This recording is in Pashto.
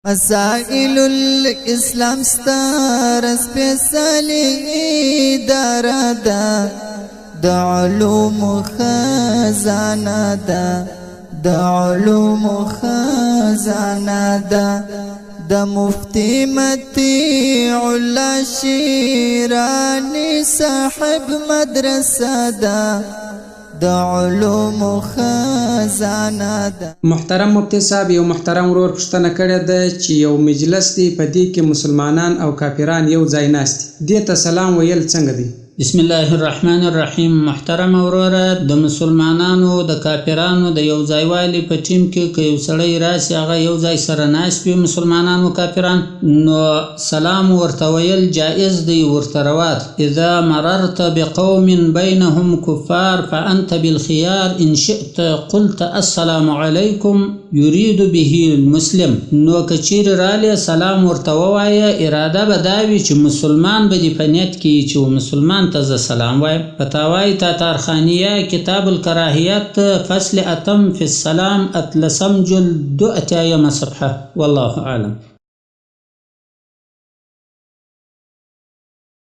مسائل الاسلام ستار سپیڅلی درادا د علوم خزانه ده د علوم خزانه ده د مفتی مطیع الله شیرانی صاحب مدرسه ده د علوم خزانه ده. محترم مفتی صاحب، یو محترم ورور پوښتنه کړې ده چې یو مجلس دی په دې کې مسلمانان او کافران یو ځای ناست دي، دې ته سلام ویل څنګه دی؟ بسم الله الرحمن الرحیم. محترم وروره، د مسلمانانو د کافرانو د یو ځایوالي په ټیم کې که یو سړی راسي هغه یو ځای سره ناست وي مسلمانانو کافران، نو سلام ورته ویل جائز دی، ورته روا ده. اذا مررت بقوم بینهم کفار فانت بالخيار ان شئت قلت السلام علیکم یرید به المسلم. نو که چیرې رالی سلام ورته ووایه، اراده به دا وي چې مسلمان به دې په نیت کې چې مسلمان ته سلام وایم. فتاوای تاتارخانیه کتاب الکراهیت فصل اتم فی السلام اتلسم جلد 2 صفحه. والله اعلم.